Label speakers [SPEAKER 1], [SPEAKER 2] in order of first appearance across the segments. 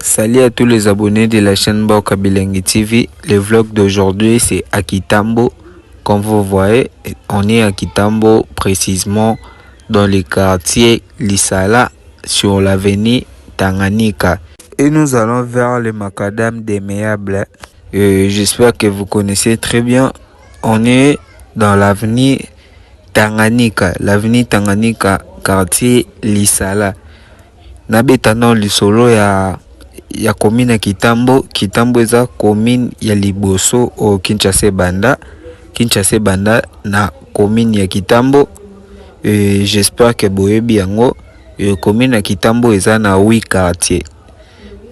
[SPEAKER 1] Salut à tous les abonnés de la chaîne Boka Bilengi TV. Le vlog d'aujourd'hui c'est à Kitambo. Comme vous voyez, on est à Kitambo, précisément dans le quartier Lisala, sur l'avenue Tanganyika. Et nous allons vers le macadam des Méables. J'espère que vous connaissez très bien. On est dans l'avenue Tanganyika. L'avenue Tanganyika, quartier Lisala. Nabetano lisolo ya commune Kitambo. Kitambo eza commune ya liboso au Kinshasa Banda na commune ya Kitambo. J'espère que boyebi yango. Commune ya Kitambo eza na 8 quartiers.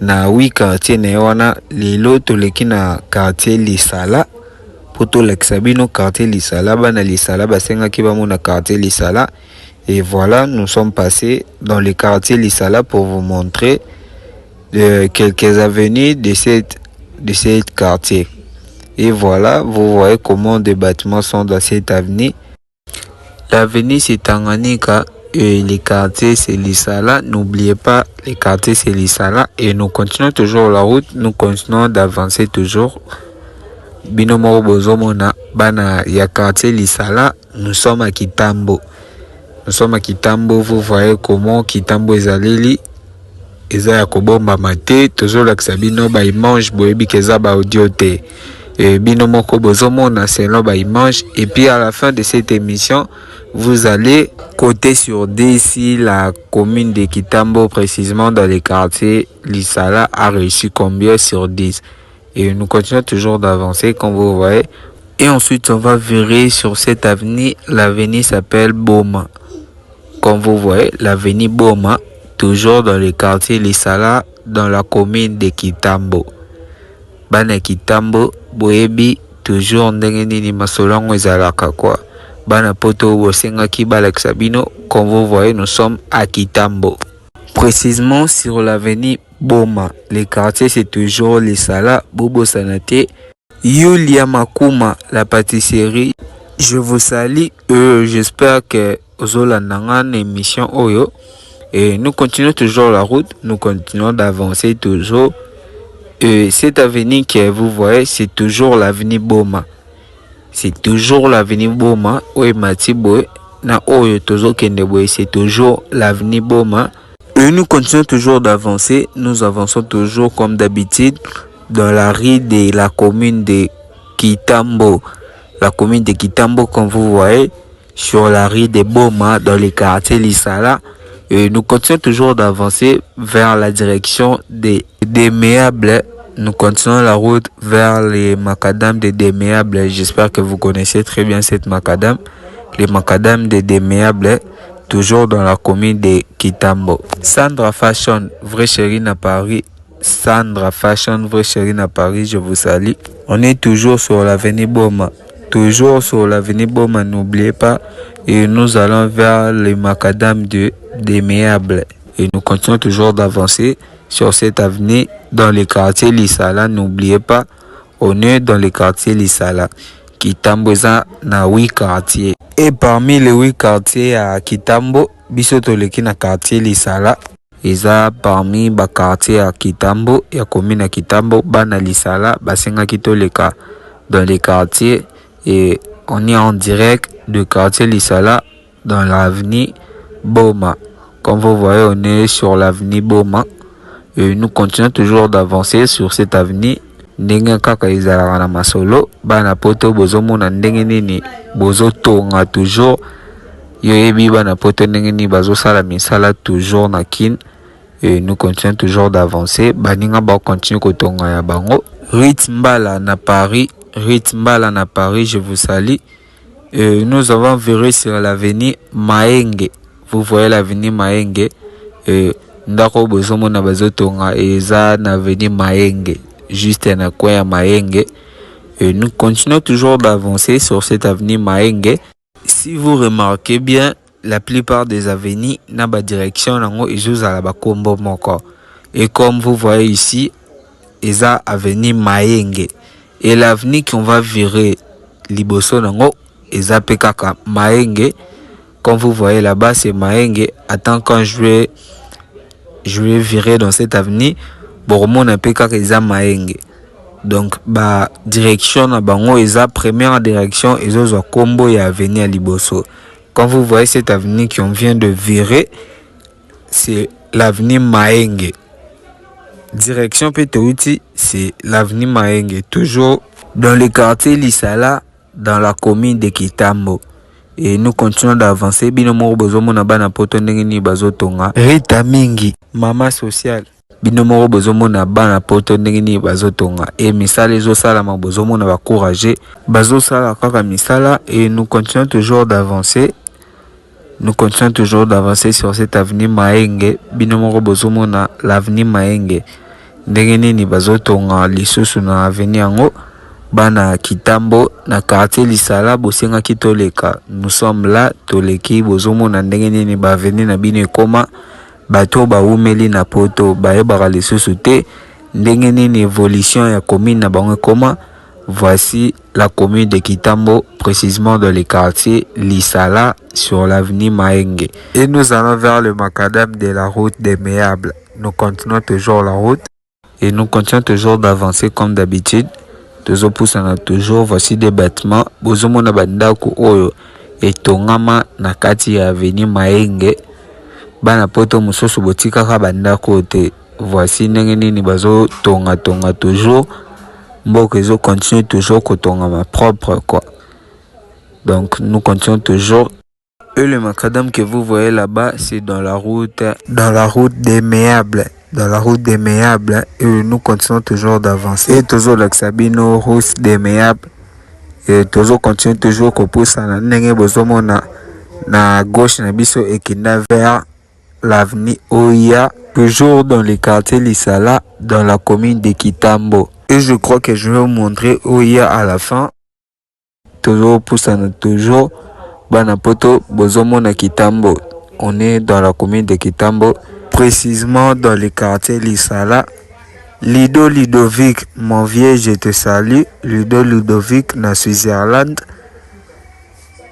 [SPEAKER 1] Na 8 quartiers na wana lelo toleki na quartier Lisala. Poto l'exabino quartier Lisala bana Lisala basenga ki bamona quartier Lisala. Et voilà, nous sommes passés dans le quartier Lisala pour vous montrer quelques avenues de cette quartier. Et voilà, vous voyez comment des bâtiments sont dans cette avenue. L'avenue c'est Tanganyika et les quartiers c'est Lisala. N'oubliez pas, les quartiers c'est Lisala. Et nous continuons toujours la route, nous continuons d'avancer toujours. Binomo bozomona bana ya quartier Lisala, nous sommes à Kitambo. Nous sommes à Kitambo, vous voyez comment Kitambo ezaleli. Eza ya kobomba mate, toujours la sabino ba image boyebi keza ba audio te. Bino moko bozomona selon ba image. Et puis à la fin de cette émission, vous allez côté sur D si la commune de Kitambo, précisément dans les quartiers Lisala, a réussi combien sur 10. Et nous continuons toujours d'avancer comme vous voyez. Et ensuite on va virer sur cette avenue. L'avenue s'appelle Boma. Comme vous voyez, l'avenue Boma, toujours dans le quartier Lisala, dans la commune de Kitambo. Bana Kitambo, boyebi, toujours ndenge nini masolongo ezalaka quoi. Bana poto bosenga ki balexabino, comme vous voyez, nous sommes à Kitambo. Précisément sur l'avenue Boma. Le quartier c'est toujours Lisala, Bobo Sanate, Yulia Makuma, la pâtisserie. Je vous salue, j'espère que Zola Nangan émission Oyo. Et nous continuons toujours la route, nous continuons d'avancer toujours. Et cette avenue que vous voyez, c'est toujours l'avenue Boma. C'est toujours l'avenue Boma. Oui, Matiboy, na Oyo Tozo Kendeboy, c'est toujours l'avenue Boma. Et nous continuons toujours d'avancer, nous avançons toujours comme d'habitude dans la rue de la commune de Kitambo. La commune de Kitambo, comme vous voyez, sur la rue de Boma, dans le quartier Lisala. Et nous continuons toujours d'avancer vers la direction des Méables. Nous continuons la route vers les macadam de Déméables. J'espère que vous connaissez très bien cette macadam. Les macadam de Déméables, toujours dans la commune de Kitambo. Sandra Fashion, vraie chérie à Paris. Sandra Fashion, vraie chérie à Paris, je vous salue. On est toujours sur l'avenue Boma. Toujours sur l'avenue Boma, n'oubliez pas. Et nous allons vers les macadam de Déméables. Et nous continuons toujours d'avancer sur cette avenue dans le quartier Lisala. N'oubliez pas, on est dans le quartier Lisala. Kitambo eza na 8 quartiers. Et parmi les 8 quartiers à Kitambo, biso toleki na quartier Lisala. Eza parmi ba quartier à Kitambo, ya commune à Kitambo, bana Lisala, basenga kitoleka dans les quartiers. Et on est en direct du quartier Lisala dans l'avenue Boma. Comme vous voyez, on est sur l'avenue Boma. Et nous continuons toujours d'avancer sur cette avenue. Ndenge kaka ezalaka na masolo bana poto bozomona ndenge nini bozotonga toujours yoyebi bana poto ndenge nini bazosala misala toujours na kin. Et nous continuons toujours d'avancer. Baninga ba continue kotonga ya bango. Ritmbala na Paris, je vous salue. Nous avons viré sur l'avenue Maenge. Vous voyez l'avenue Maenge. Ndako bozomona bazotonga eza na avenue Maenge. Juste un coin à Maenge. Et nous continuons toujours d'avancer sur cette avenue Maenge. Si vous remarquez bien, la plupart des avenues na ba direction nango ezo à la kombo moko. Et comme vous voyez ici, eza avenue Maenge. Et l'avenue qu'on va virer liboso nango eza pekaka Maenge. Comme vous voyez là-bas, c'est Maenge. Attends, quand je vais virer dans cette avenue, boromona pe kaka eza Mahenge. Donc ba direction na bango eza première direction ezozwa kombo ya avenue ya liboso. Quand vous voyez cette avenue qu'on vient de virer, c'est l'avenue Mahenge. Direction Petouti, c'est l'avenue Mahenge, toujours dans le quartier Lisala, dans la commune de Kitambo. Et nous continuons d'avancer. Binomoro bozomona bana poto ndenge ni bazotonga. Rita mingi, mama social. Binomoro bozomona bana poto ndenge ni bazotonga. Et misala ezosala ma bozomona bakourager. Bazosala kaka misala et nous continuons toujours d'avancer. Nous continuons toujours d'avancer sur cette avenue Mahenge. Binomoro bozomona l'avenue Mahenge. Ndenge nini bazotonga lisusu na avenue yango. Bana Kitambo na quartier Lisala bosenga kitoleka. Nous sommes là toleki bozomona ndenge nini ba avenue na bino ekoma bato ba umeli na poto bayebaka lisusu te ndenge nini évolution ya commune na bango ekoma. Voici la commune de Kitambo, précisément dans le quartier Lisala sur l'avenue Mahenge. Et nous allons vers le macadam de la route des Méables. Nous continuons toujours la route et nous continuons toujours d'avancer comme d'habitude. Toujours poussana toujours, voici des bâtiments. Bozomona bandako oyo etongama na kati ya avenue Mahenge. Bana poto mususu botika ka bandako te. Voici ndenge nini bazo tonga toujours. Mboka ezo continue toujours kotonga ma propre quoi. Donc nous continuons toujours. Et le macadam que vous voyez là-bas, c'est dans la route des Méables. Dans la route des Méables, et nous continuons toujours d'avancer. Et toujours l'Axabino, route des Méables. Et toujours continue toujours qu'on pousse à n'enge bozomona na gauche na biso et qui n'a vers l'avenue Oya, toujours dans le quartier Lisala, dans la commune de Kitambo. Et je crois que je vais vous montrer Oya à la fin. Toujours pousse à toujours banapoto bozomona Kitambo. On est dans la commune de Kitambo. Précisément dans le quartier Lisala. Lido Ludovic, mon vieux, je te salue. Lido Ludovic, na Switzerland.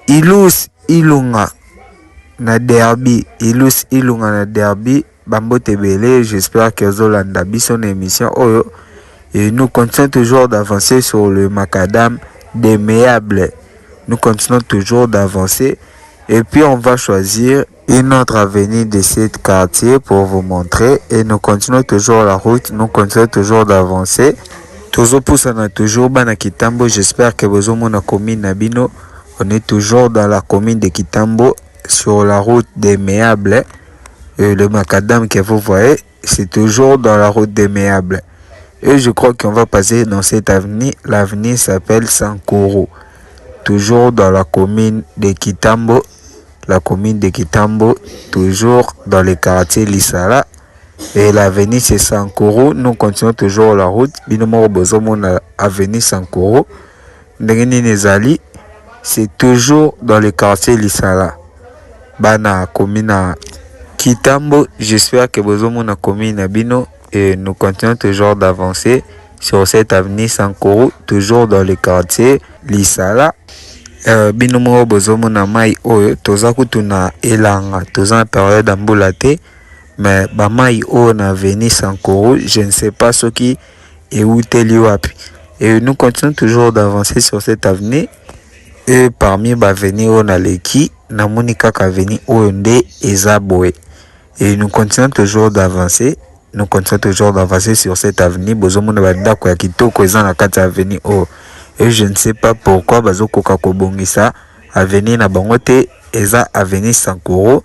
[SPEAKER 1] Ilus Ilunga, na derby. Ilus Ilunga, na derby. Bambo Tebele, j'espère que Zolanda son émission. Oh, et nous continuons toujours d'avancer sur le macadam des Méables. Nous continuons toujours d'avancer. Et puis on va choisir une autre avenue de ce quartier pour vous montrer. Et nous continuons toujours la route. Nous continuons toujours d'avancer. Toujours poussana toujours bana Kitambo. J'espère que vous avez la commune Nabino. On est toujours dans la commune de Kitambo. Sur la route des Méables. Et le macadam que vous voyez, c'est toujours dans la route des Méables. Et je crois qu'on va passer dans cette avenue. L'avenue s'appelle Sankoro. Toujours dans la commune de Kitambo. La commune de Kitambo, toujours dans le quartier Lisala. Et l'avenue c'est Sankoro. Nous continuons toujours la route. Binomoro bozomona avenue Sankoro. Ndengeni Nezali, c'est toujours dans le quartier Lisala. Bana commune Kitambo, j'espère que bozomona commune Bino. Et nous continuons toujours d'avancer sur cette avenue Sankoro, toujours dans le quartier Lisala. Binomoro bozomona mai oyo toza kutuna elanga toza na période mbula te mais ba mai oyo na avenue Sankoro, je ne sais pas ce qui est uteli wapi. Et nous continuons toujours d'avancer sur cette avenue. Et parmi ba avenue oyo na leki na moni kaka avenue oyo nde eza boye. Et nous continuons toujours d'avancer. Nous continuons toujours d'avancer sur cette avenue. Bozomona ba ndako ya kitoko eza na kati avenue oyo. Et je ne sais pas pourquoi bazoko kakobongisa avenue na bangote eza avenue Sankoro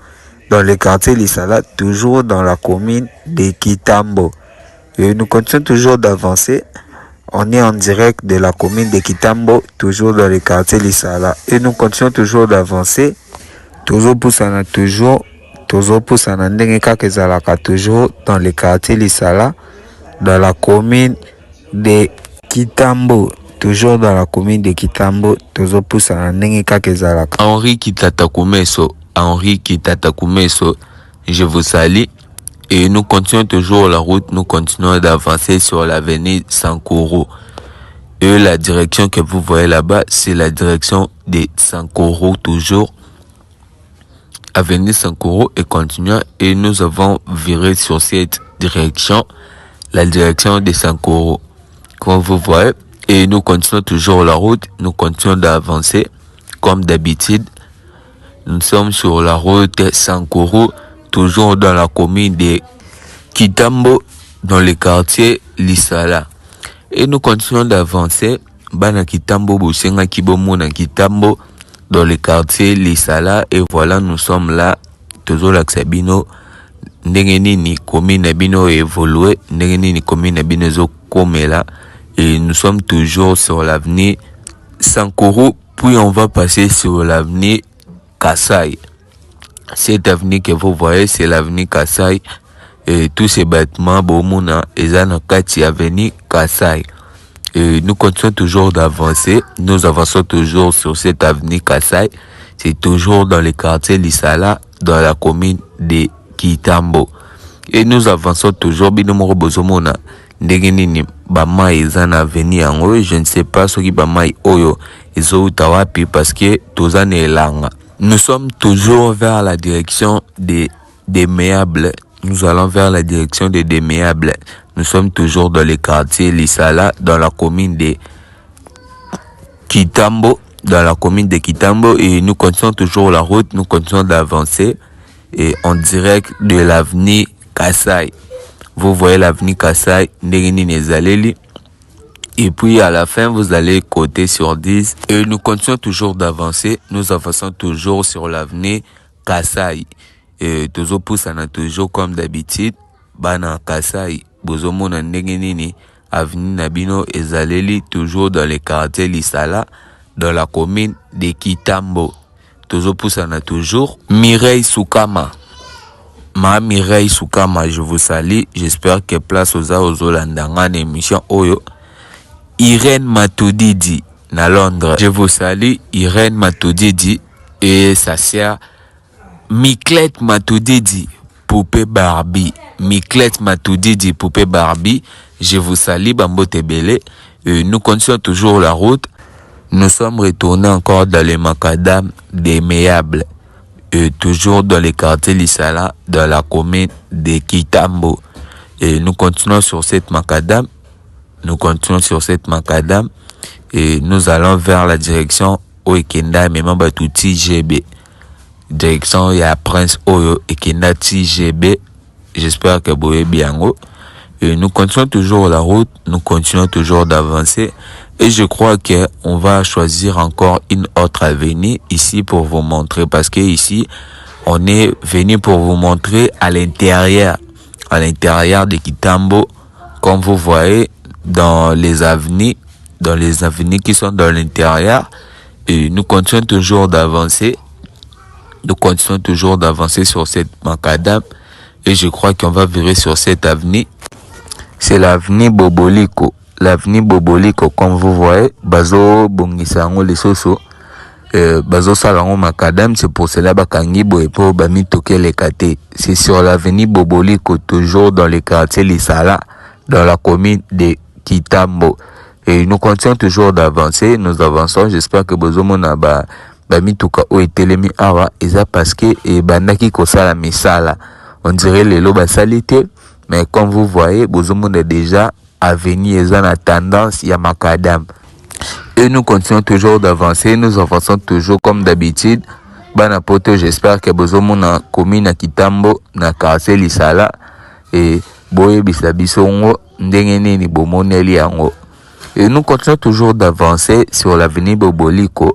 [SPEAKER 1] dans le quartier Lisala, toujours dans la commune de Kitambo. Et nous continuons toujours d'avancer. On est en direct de la commune de Kitambo, toujours dans le quartier Lisala. Et nous continuons toujours d'avancer. Toujours poussana toujours ndenge kaka ezalaka toujours dans le quartier Lisala, dans la commune de Kitambo. Toujours dans la commune de Kitambo, toujours poussana ndenge kaka ezalaka.
[SPEAKER 2] Henri Kitata Kumeso, je vous salue. Et nous continuons toujours la route, nous continuons d'avancer sur l'avenue Sankoro. Et la direction que vous voyez là-bas, c'est la direction de Sankoro, toujours. Avenue Sankoro et continuons. Et nous avons viré sur cette direction. la direction de Sankoro, comme vous voyez. Et nous continuons toujours la route, nous continuons d'avancer comme d'habitude. Nous sommes sur la route Sankoro, toujours dans la commune de Kitambo, dans le quartier Lisala. Et nous continuons d'avancer. Bana Kitambo, Bosenga Kibomo na Kitambo, dans le quartier Lisala. Et voilà, nous sommes là, toujours la Sabino. Ndengenini, commune Abino évolué, Ndengenini, commune Abino zo komela. Et nous sommes toujours sur l'avenue Sankoro, puis on va passer sur l'avenue Kasai. Cette avenue que vous voyez, c'est l'avenue Kasai. Et tous ces bâtiments, Bomuna, et Zanakati, avenue Kasai. Et nous continuons toujours d'avancer. Nous avançons toujours sur cette avenue Kasai. C'est toujours dans le quartier Lisala, dans la commune de Kitambo. Et nous avançons toujours. Binomoro Bozomona. Ndegenini bama eza na avenue yango, je ne sais pas ce qui bama oyo ezo utawapi parce que tozane elanga. Nous sommes toujours vers la direction des Méables. Nous allons vers la direction des Méables. Nous sommes toujours dans le quartier Lisala, dans la commune de Kitambo, et nous continuons toujours la route, nous continuons d'avancer et en direct de l'avenue Kasai. Vous voyez l'avenue Kasai, Ndegeni Nezaleli. Et puis à la fin, vous allez côté sur 10. Et nous continuons toujours d'avancer. Nous avançons toujours sur l'avenue Kasai. Et toujours poussana toujours comme d'habitude. Bana Kasai, Bozomona Ndegeni, avenue Nabino Ezaleli, toujours dans le quartier Lisala, dans la commune de Kitambo. Toujours poussana toujours. Mireille Soukama. Mireille Soukama, je vous salue. J'espère que place aux Ozolandanga émission Oyo. Irène Matoudidi, na Londres. Je vous salue, Irène Matoudidi. Et sa sœur, Miklette Matoudidi, poupée Barbie. Miklette Matoudidi, poupée Barbie. Je vous salue, Bambo Tebele. Nous continuons toujours la route. Nous sommes retournés encore dans les macadam des Méables. Toujours dans les quartiers Lisala, dans la commune de Kitambo. Et nous continuons sur cette macadam. Et nous allons vers la direction Oekenda Mema Batuti GB. Direction ya Prince Oyo Ekenda TGB. J'espère que vous êtes bien. Et nous continuons toujours la route, nous continuons toujours d'avancer. Et je crois que on va choisir encore une autre avenue ici pour vous montrer. Parce que ici, on est venu pour vous montrer à l'intérieur de Kitambo. Comme vous voyez, dans les avenues qui sont dans l'intérieur. Et nous continuons toujours d'avancer. Sur cette macadam. Et je crois qu'on va virer sur cette avenue. C'est l'avenue Boboliko. L'avenue Boboliko, comme vous voyez, Bazo Bongisango les Soso, Bazo Salango Macadam, c'est pour cela Bakangi Boepo Bami Toke les Kate. C'est sur l'avenue Boboliko, toujours dans le quartier Lisala, dans la commune de Kitambo. Et nous continuons toujours d'avancer, nous avançons. J'espère que Bozo Mona Bami Toka O Etelemi Awa, Eza parce que Bandaki Kosala Misala. On dirait les lobes salité, mais comme vous voyez, Bozo Mona déjà avenue et en tendance ya macadam. Et nous continuons toujours d'avancer, nous avançons toujours comme d'habitude. Banapoto, j'espère que Bozomo na commune na Kitambo na quartier Lisala et boye bisabisongo ndengene ni bomoneli yango. Et nous continuons toujours d'avancer sur l'avenue Boboliko.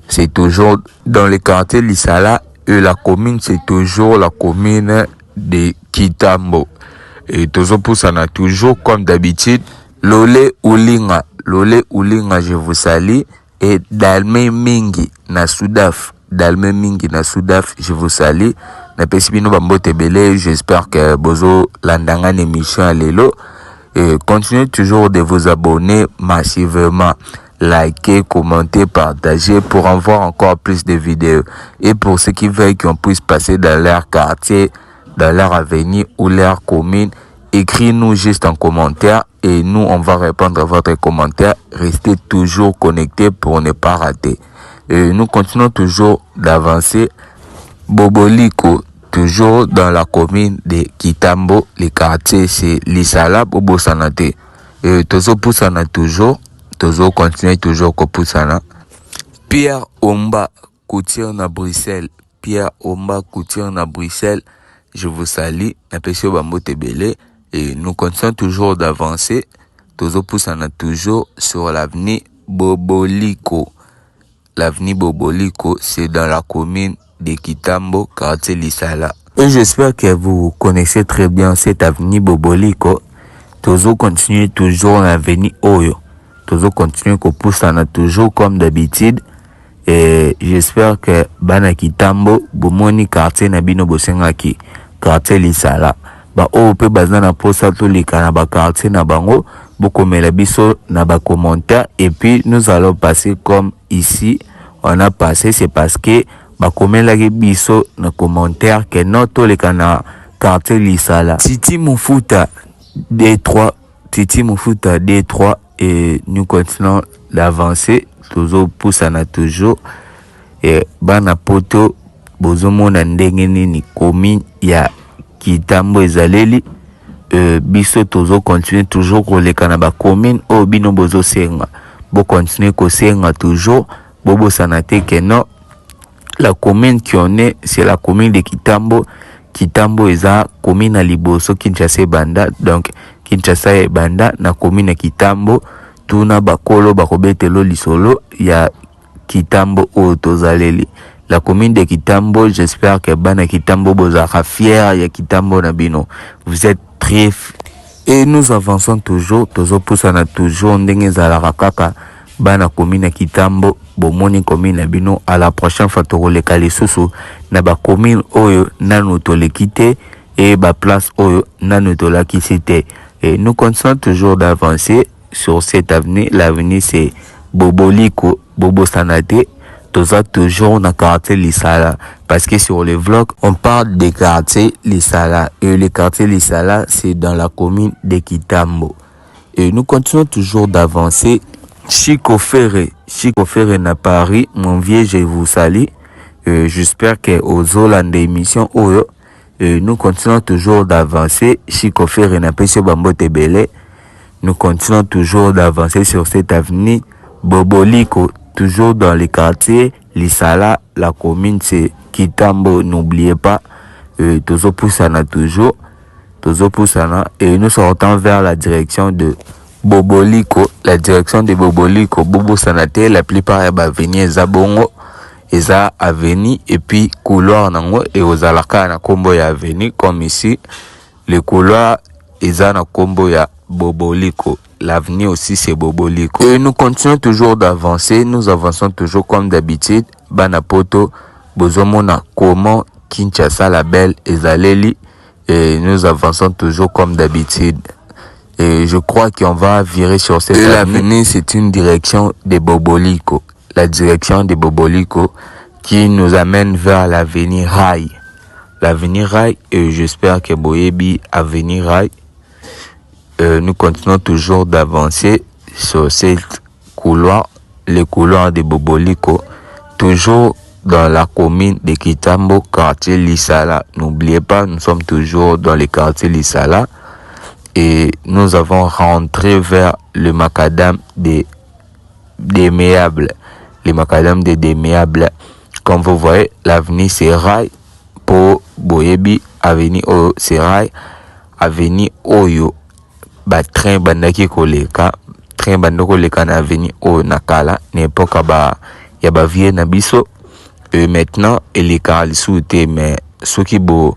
[SPEAKER 2] C'est toujours dans le quartier Lisala et la commune, c'est toujours la commune de Kitambo. Et toujours pour ça, toujours comme d'habitude, Lole Ulinga, je vous salue. Et Dalme Mingi na Soudaf, je vous salue. Na pesibino bambo tebele, j'espère que bozo landanga émission à l'élo. Et continuez toujours de vous abonner massivement, liker, commenter, partager pour en voir encore plus de vidéos. Et pour ceux qui veulent qu'on puisse passer dans leur quartier, dans leur avenue ou leur commune, écrivez-nous juste en commentaire et nous on va répondre à votre commentaire. Restez toujours connectés pour ne pas rater. Et nous continuons toujours d'avancer. Boboliko, toujours dans la commune de Kitambo, les quartiers c'est Lisala, Bobo Sanate. Tozo Poussana toujours, Tozo continue toujours ko Poussana. Pierre Omba, couture na Bruxelles. Pierre Omba, couture na Bruxelles. Je vous salue, Napesio Bambo Tebele. Et nous continuons toujours d'avancer. Tozo Poussana toujours sur l'avenue Boboliko. L'avenue Boboliko, c'est dans la commune de Kitambo, quartier Lisala. Et j'espère que vous connaissez très bien cette avenue Boboliko. Tozo continue toujours l'avenue Oyo. Tozo continue ko Poussana toujours comme d'habitude. Et j'espère que Bana Kitambo, Bomoni quartier Nabino Bosengaki, quartier Lisala. Ba o pe bazana posa to leka na ba quartier na bango, bokomela biso na ba commentaire et puis nous allons passer comme ici on a passé, c'est parce que ba komela biso na commentaire que notre leka na quartier Lisala. Titi Mufuta D3, Titi Mufuta D3 et nous continuons d'avancer. Toujours Poussana toujours et bana poto bozomona ndenge nini commune ya Kitambo ezaleli biso tozo continuer toujours koleka na ba commune o bino bozo senga bo continuer ko senga toujours bobo sanate que non la commune qui on est c'est la commune de Kitambo. Kitambo eza commune à Liboso Kinshasa banda, donc Kinshasa e banda na commune Kitambo. Tuna bakolo bakobetelo lisolo ya Kitambo o tozaleli. La commune de Kitambo, j'espère que bana Kitambo bozara fier ya Kitambo na bino. Vous êtes très et nous avançons toujours, tozo poussana toujours ndenge zalaka kaka bana commune Kitambo, bomoni commune na bino. À la prochaine fois toleka lisusu na ba commune oyo nanu tolekite et ba place oyo nanu tolakisite. Et nous continuons toujours d'avancer sur cette avenue. L'avenue c'est Boboliko, Bobo Sanate. Toza toujours dans le quartier Lisala. Parce que sur le vlog, on parle des quartiers Lisala. Et le quartier Lisala, c'est dans la commune de Kitambo. Et nous continuons toujours d'avancer. Chico Ferre na Paris. Mon vieux, je vous salue. J'espère que aux Hollande émission, nous continuons toujours d'avancer. Chico Ferre na Pesio Bambo Tebele. Nous continuons toujours d'avancer sur cette avenue Boboliko, toujours dans les quartiers Lisala. La commune c'est Kitambo, n'oubliez pas. Tozo Poussana toujours, Tozo Poussana. Et nous sortons vers la direction de Boboliko. La direction de Boboliko, Bobo Sanate, la plupart est avenue Zabongo, Eza avenue et puis couloir nango et aux alaka na kombo ya avenue comme ici. Le couloir Eza na kombo ya Boboliko. L'avenir aussi c'est Boboliko. Et nous continuons toujours d'avancer. Nous avançons toujours comme d'habitude. Banapoto, Bozomona, comment Kinshasa la belle ezaleli. Et nous avançons toujours comme d'habitude. Et je crois qu'on va virer sur cette avenue. L'avenir c'est une direction de Boboliko. La direction de Boboliko qui nous amène vers l'avenir Rail. L'avenir Rail et j'espère que Boyebi avenir Rail. Nous continuons toujours d'avancer sur cette couloir, le couloir de Boboliko, toujours dans la commune de Kitambo, quartier Lisala. N'oubliez pas, nous sommes toujours dans le quartier Lisala et nous avons rentré vers le macadam des Déméables. Le macadam des Déméables. Comme vous voyez, l'avenue c'est Rail pour Boyebi, avenue Oyo, c'est Rail, avenue Oyo. Ba train bandaki koleka, train bandako leka na avenue o nakala, n'époque ba ya ba vie na biso. Maintenant elle est kalisute mais ceux qui bo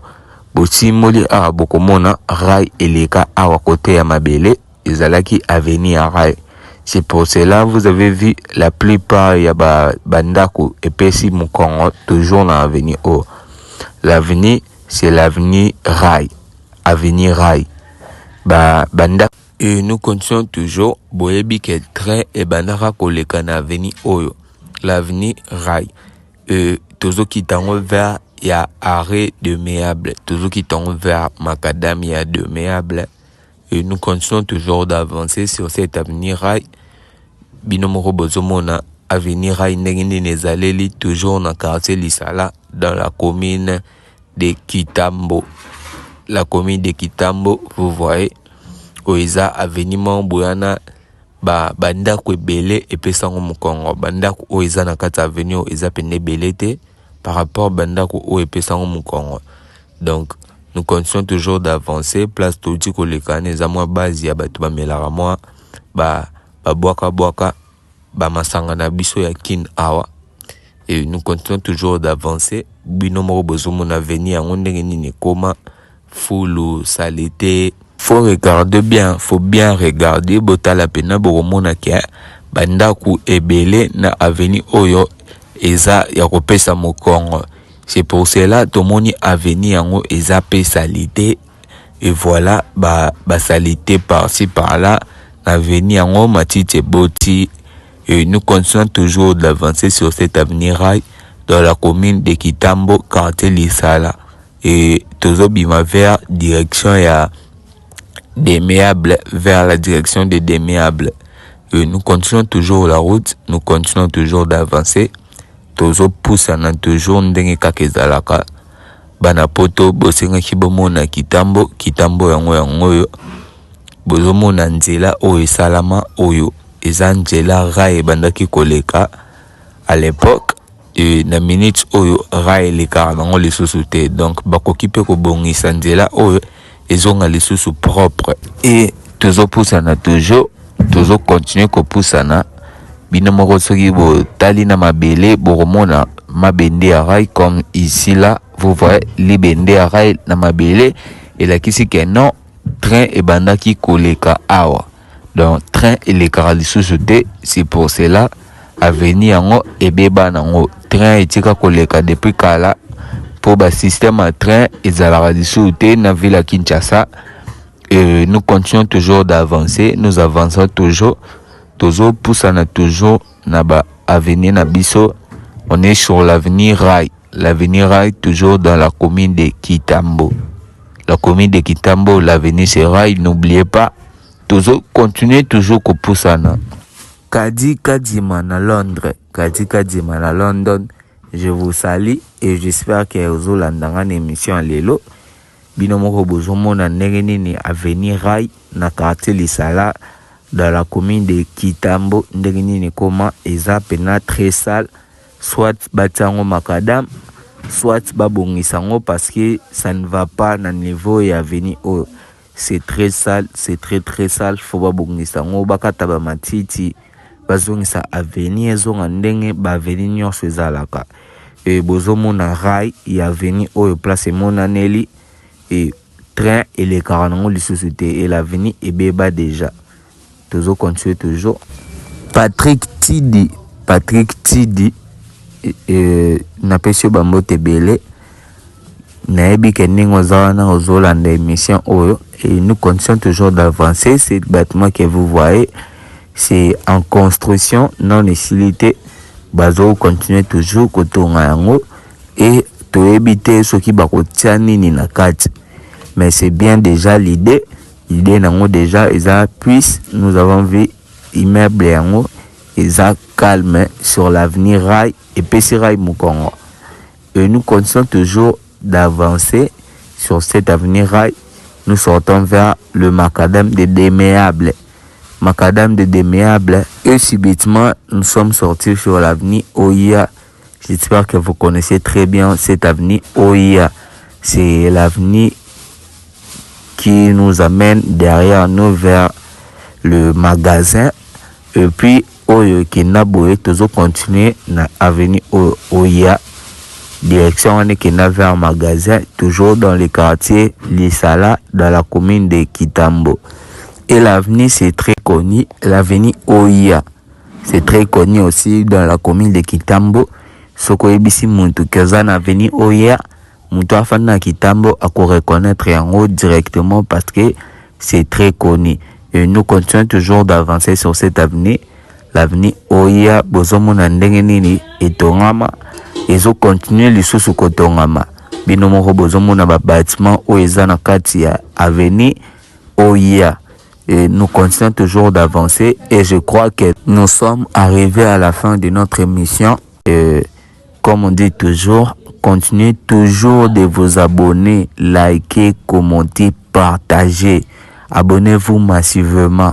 [SPEAKER 2] simoli a bokomona Rail eleka awa côté ya mabele, ezalaki avenue à Rail. C'est pour cela vous avez vu la plupart ya ba bandako epesi mukongo toujours na avenue o. L'avenue c'est l'avenue Rail, avenue Rail. Banda et nous continuons toujours boyebi que train et bandara koleka na avenue Oyo, l'avenue Rail. Tozo kitango vers ya arrêt de Méable, tozo kitango vers macadamia de Méable. Et nous continuons toujours d'avancer sur cette avenue Rail. Binomoro bozomona avenue Rail ndenge nezaleli toujours na quartier Lisala dans la commune de Kitambo. La commune de Kitambo, vous voyez, Oeza avenue Mambouyana, bandako ebele epesango mokongo. Bandako Oeza na kati avenue Oeza pene belete par rapport bandako o epesango mokongo. Donc, nous continuons toujours d'avancer. Place Toti Kolekane, eza mwa base ya batu bamelaka mwa bwaka masanga na biso ya kin awa. Et nous continuons toujours d'avancer. Bino moko bozomo na venir yango ndenge nini koma fulu saleté. Faut regarder bien, faut bien regarder botala pena boromona ke bandako ebele na avenue oyo eza ya kopesa mokongo. C'est pour cela tomoni avenue yango eza pe salité. Et voilà salité par-ci par-là avenue yango matite boti. Et nous continuons toujours d'avancer sur cette avenue rail dans la commune de Kitambo, quartier Lisala. Et toujours bima vers direction ya Déméable, vers la direction de Déméable. Et nous continuons toujours la route, nous continuons toujours d'avancer. Toujours poussana toujours ndenge kakezalaka. Bana poto bosenga kibomona Kitambo, Kitambo yango yo. Bozomona nzela oyo salama oyo. Eza nzela rail bandaki koleka à l'époque na minute oyo rail leka nango lisusu te. Donc bakoki pe kobongisa nzela oyo ezonga lisusu propre. Et toujours poussana toujours continuer ko poussana. Bino moko soki bo tali na mabele boromona mabende ya rail comme ici là vous voyez libende ya rail na mabele et la kisi ke non train e bandaki koleka awa. Donc train et les lisusu te, c'est pour cela avenue yango ebeba nango train etika koleka depuis kala pour ba système à train ezalaka lisusu te na ville à Kinshasa. Et nous continuons toujours d'avancer, nous avançons toujours poussana toujours na ba avenue na biso. On est sur l'avenue rail toujours dans la commune de Kitambo. La commune de Kitambo, l'avenue c'est rail, n'oubliez pas. Toujours continuer toujours ko poussana. Kadi Kadima na Londres, London. Je vous salue et j'espère que vous allez une émission lelo. Bino moko bozomona ndenge nini avenue rail na quartier Lisala dans la commune de Kitambo ndenge nini koma eza pena très sale, soit batango makadam, soit babongisango parce que ça ne va pas na niveau ya avenue o. C'est très sale, c'est très sale. Faut pas bongisa ngo bakata ba matiti bazongisa avenue ezonga ndenge ba avenue nyonso ezalaka. Et bozomona rail ya avenue oyo place monaneli et train et les carango lisusu te et l'avenue ebeba déjà. Toujours continuer toujours. Patrick Tidi na pesio bambote bele naebi ke ndenge ozalana ozolanda émission oyo. Et nous continuons toujours d'avancer. Ce bâtiment que vous voyez, c'est en construction, non facilité. Bazo continue toujours kotonga yango et to éviter ce qui va kotiani ni na kati. Mais c'est bien déjà l'idée nango déjà eza puisse nous avons vu immeuble yango eza calme sur l'avenir rail et PC rail Mukongo. Et nous continuons toujours d'avancer sur cette avenue rail. Nous sortons vers le macadam de Déméable. Et subitement, nous sommes sortis sur l'avenue Oya. J'espère que vous connaissez très bien cette avenue Oya. C'est l'avenue qui nous amène derrière nous vers le magasin. Et puis, Oyo Kenaboye, toujours continuer dans l'avenue Oya. Direction on est vers le magasin, toujours dans le quartier Lisala, dans la commune de Kitambo. Et l'avenue c'est très connu, l'avenue Oya. C'est très connu aussi dans la commune de Kitambo. Soko ebisi muntu kezana avenue Oya, muntu afana Kitambo a reconnaître yango directement parce que c'est très connu. Et nous continuons toujours d'avancer sur cette avenue. L'avenue Oya, bozomona ndenge nini etongama. Ezo continuer lisusu kotongama. Bino moko bozomona ba bâtiment o eza na kati ya avenue Oya. Et nous continuons toujours d'avancer et je crois que nous sommes arrivés à la fin de notre émission. Et comme on dit toujours, continuez toujours de vous abonner, liker, commenter, partager. Abonnez-vous massivement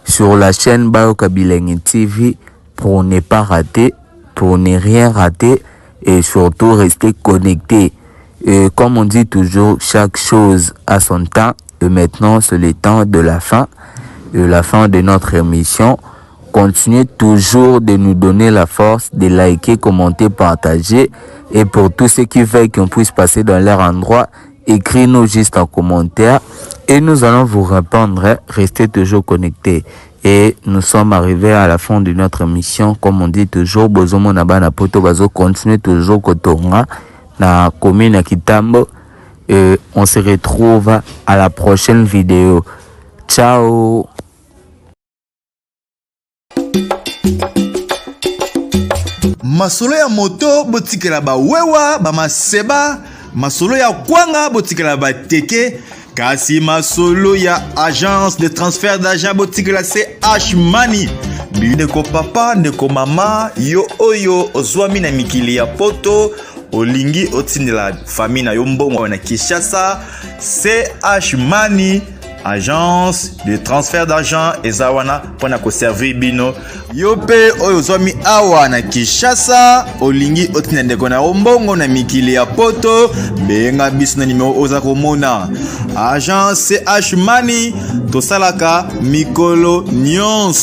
[SPEAKER 2] sur la chaîne Bayoka Bilengi TV pour ne pas rater, pour ne rien rater et surtout rester connecté. Et comme on dit toujours, chaque chose a son temps. Et maintenant, c'est le temps de la fin de notre émission. Continuez toujours de nous donner la force de liker, commenter, partager. Et pour tous ceux qui veulent qu'on puisse passer dans leur endroit, écrivez-nous juste en commentaire et nous allons vous répondre. Restez toujours connectés. Et nous sommes arrivés à la fin de notre émission. Comme on dit toujours, Bozomo Nabana Poto Bazo continue toujours Kotonga na commune à Kitambo. Et on se retrouve à la prochaine vidéo. Ciao.
[SPEAKER 3] Masolo ya moto botikela ba wewa ba maseba, masolo ya kwanga botikela ba teke, kasi masolo ya agence de transfert d'argent botikela CH Money. Ndeko papa, ndeko mama, yo oyo ozwami na mikili ya poto, olingi otindela famille na yo mbongo na Kinshasa, CH Money. Agence de transfert d'argent ezawana pona ko servir bino yope oyo zomi awa na Kinshasa olingi otina ndeko na ombongo na mikili ya poto benga biso na nimero oza komona Agence CH Money tosalaka mikolo nyonso.